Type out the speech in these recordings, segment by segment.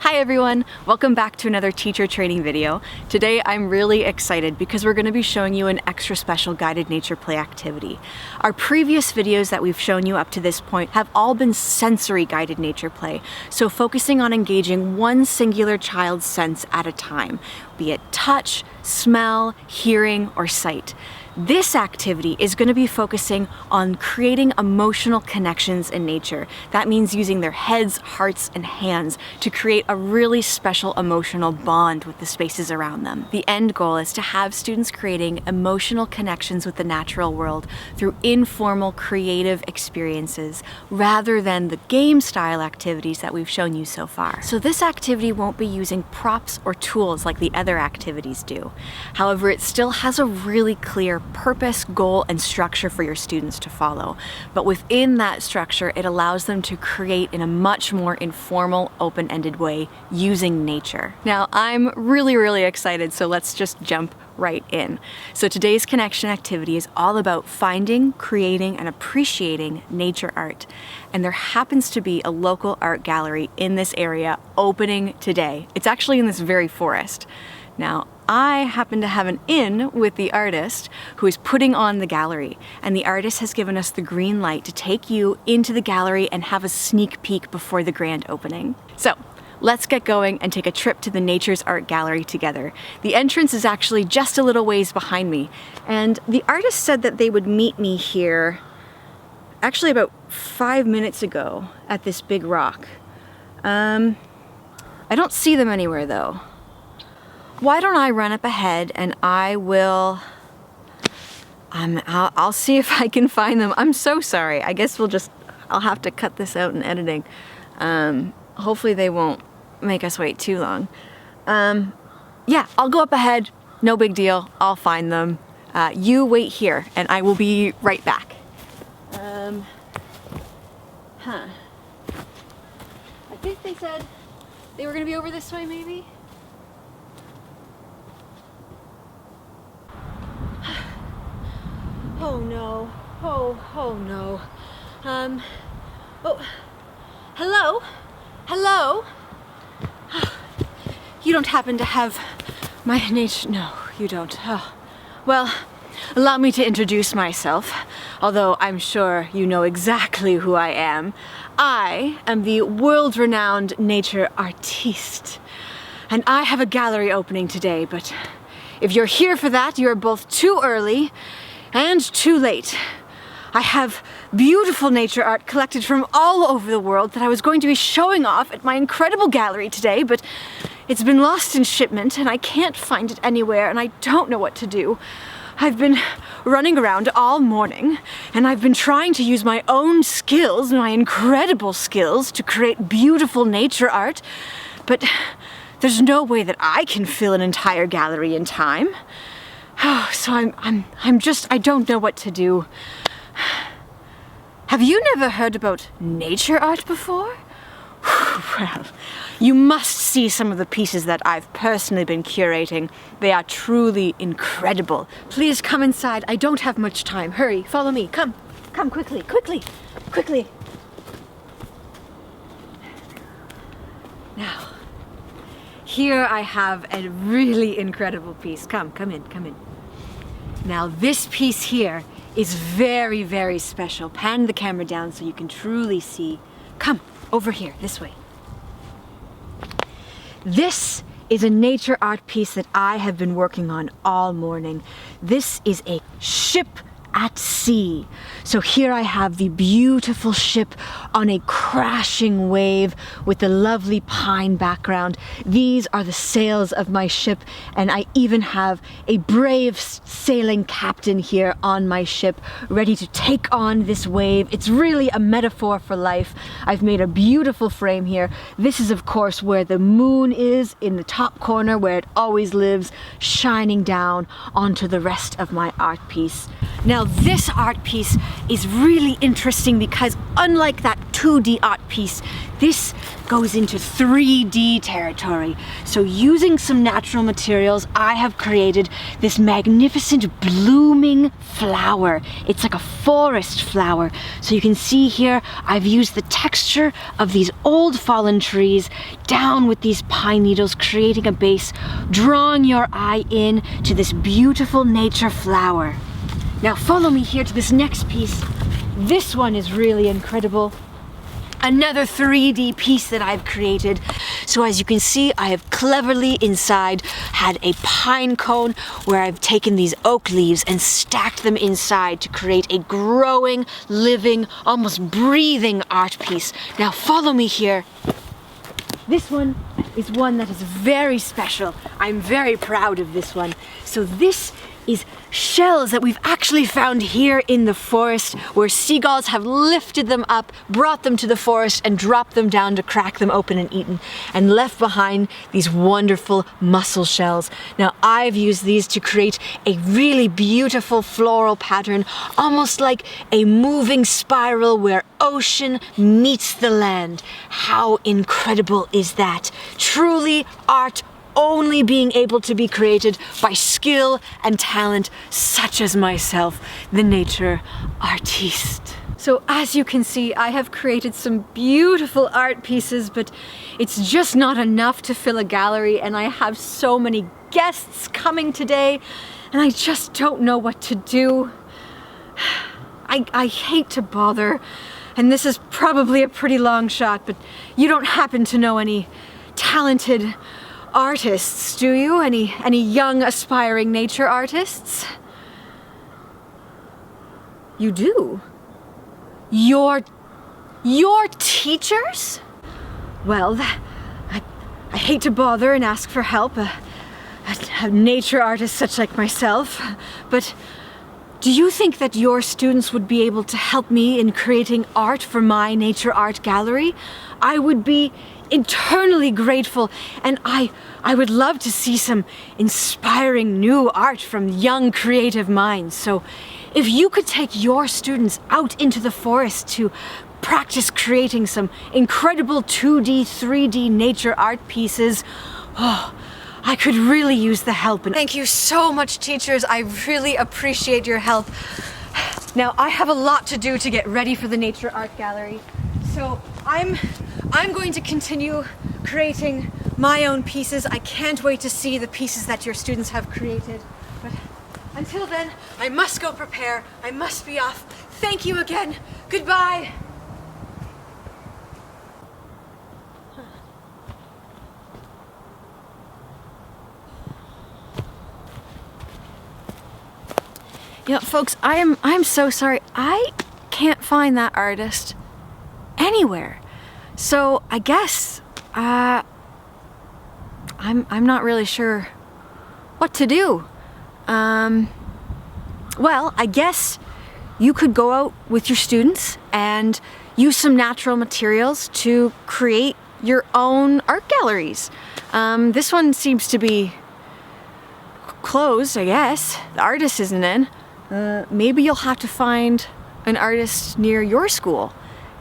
Hi everyone! Welcome back to another teacher training video. Today I'm really excited because we're going to be showing you an extra special guided nature play activity. Our previous videos that we've shown you up to this point have all been sensory guided nature play, so focusing on engaging one singular child's sense at a time, be it touch, smell, hearing, or sight. This activity is going to be focusing on creating emotional connections in nature. That means using their heads, hearts, and hands to create a really special emotional bond with the spaces around them. The end goal is to have students creating emotional connections with the natural world through informal, creative experiences rather than the game-style activities that we've shown you so far. So this activity won't be using props or tools like the other activities do. However, it still has a really clear purpose, goal, and structure for your students to follow. But within that structure, it allows them to create in a much more informal, open-ended way using nature. Now, I'm really excited, so let's just jump right in. So today's connection activity is all about finding, creating, and appreciating nature art. And there happens to be a local art gallery in this area opening today. It's actually in this very forest. Now, I happen to have an in with the artist who is putting on the gallery, and the artist has given us the green light to take you into the gallery and have a sneak peek before the grand opening. So, let's get going and take a trip to the Nature's Art Gallery together. The entrance is actually just a little ways behind me, and the artist said that they would meet me here actually about 5 minutes ago at this big rock. I don't see them anywhere though. Why don't I run up ahead and I'll see if I can find them. I'm so sorry. I guess I'll have to cut this out in editing. Hopefully they won't make us wait too long. Yeah, I'll go up ahead. No big deal. I'll find them. You wait here and I will be right back. I think they said they were gonna be over this way maybe? Oh no, oh no. Oh, hello? You don't happen to have my nature? No, you don't. Oh. Well, allow me to introduce myself, although I'm sure you know exactly who I am. I am the world-renowned nature artiste, and I have a gallery opening today, but if you're here for that, you're both too early and too late. I have beautiful nature art collected from all over the world that I was going to be showing off at my incredible gallery today, but it's been lost in shipment and I can't find it anywhere and I don't know what to do. I've been running around all morning and I've been trying to use my own skills, my incredible skills, to create beautiful nature art, but there's no way that I can fill an entire gallery in time. Oh, so I don't know what to do. Have you never heard about nature art before? Well, you must see some of the pieces that I've personally been curating. They are truly incredible. Please come inside. I don't have much time. Hurry, follow me. Come quickly. Now, here I have a really incredible piece. Come in. Now this piece here is very special. Pan the camera down so you can truly see. Come, over here, this way. This is a nature art piece that I have been working on all morning. This is a ship at sea. So here I have the beautiful ship on a crashing wave with the lovely pine background. These are the sails of my ship, and I even have a brave sailing captain here on my ship, ready to take on this wave. It's really a metaphor for life. I've made a beautiful frame here. This is of course where the moon is, in the top corner where it always lives, shining down onto the rest of my art piece. Now this art piece is really interesting because unlike that 2D art piece, this goes into 3D territory. So using some natural materials, I have created this magnificent blooming flower. It's like a forest flower. So you can see here, I've used the texture of these old fallen trees down with these pine needles, creating a base, drawing your eye in to this beautiful nature flower. Now follow me here to this next piece. This one is really incredible. Another 3D piece that I've created. So as you can see, I have cleverly inside had a pine cone where I've taken these oak leaves and stacked them inside to create a growing, living, almost breathing art piece. Now follow me here. This one is one that is very special. I'm very proud of this one. So this is shells that we've actually found here in the forest, where seagulls have lifted them up, brought them to the forest and dropped them down to crack them open and eaten, and left behind these wonderful mussel shells. Now I've used these to create a really beautiful floral pattern, almost like a moving spiral where ocean meets the land. How incredible is that? Truly art only being able to be created by skill and talent such as myself, the nature artiste. So as you can see, I have created some beautiful art pieces, but it's just not enough to fill a gallery, and I have so many guests coming today, and I just don't know what to do. I hate to bother, and this is probably a pretty long shot, but you don't happen to know any talented artists, do you? Any young aspiring nature artists? You do? Your teachers? Well, I hate to bother and ask for help, a nature artist such like myself, but do you think that your students would be able to help me in creating art for my nature art gallery? I would be eternally grateful, and I would love to see some inspiring new art from young creative minds. So if you could take your students out into the forest to practice creating some incredible 2D, 3D nature art pieces, I could really use the help. And thank you so much, teachers. I really appreciate your help. Now I have a lot to do to get ready for the nature art gallery, so I'm going to continue creating my own pieces. I can't wait to see the pieces that your students have created. But until then, I must go prepare. I must be off. Thank you again. Goodbye. You know, folks, I'm so sorry. I can't find that artist anywhere. So I guess I'm not really sure what to do. Well, I guess you could go out with your students and use some natural materials to create your own art galleries. This one seems to be closed, I guess. The artist isn't in. Maybe you'll have to find an artist near your school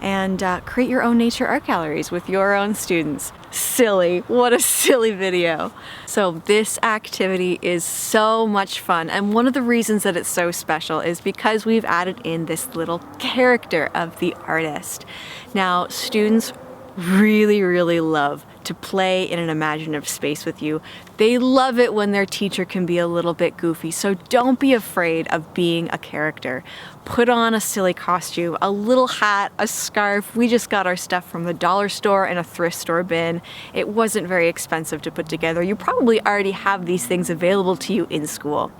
and create your own nature art galleries with your own students. Silly, what a silly video. So this activity is so much fun, and one of the reasons that it's so special is because we've added in this little character of the artist. Now, students really love to play in an imaginative space with you. They love it when their teacher can be a little bit goofy, so don't be afraid of being a character. Put on a silly costume, a little hat, a scarf. We just got our stuff from the dollar store and a thrift store bin. It wasn't very expensive to put together. You probably already have these things available to you in school.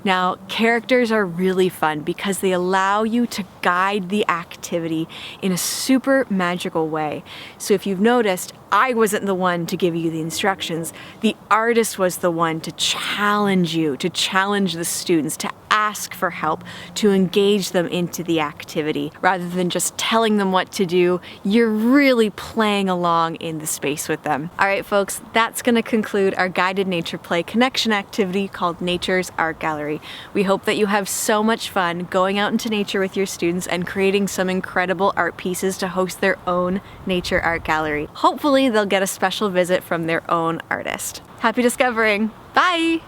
Now, characters are really fun because they allow you to guide the activity in a super magical way. So if you've noticed, I wasn't the one to give you the instructions. The artist was the one to challenge you, to challenge the students, to ask for help, to engage them into the activity. Rather than just telling them what to do, you're really playing along in the space with them. All right, folks, that's gonna conclude our guided nature play connection activity called Nature's Art Gallery. We hope that you have so much fun going out into nature with your students and creating some incredible art pieces to host their own nature art gallery. Hopefully, they'll get a special visit from their own artist. Happy discovering! Bye!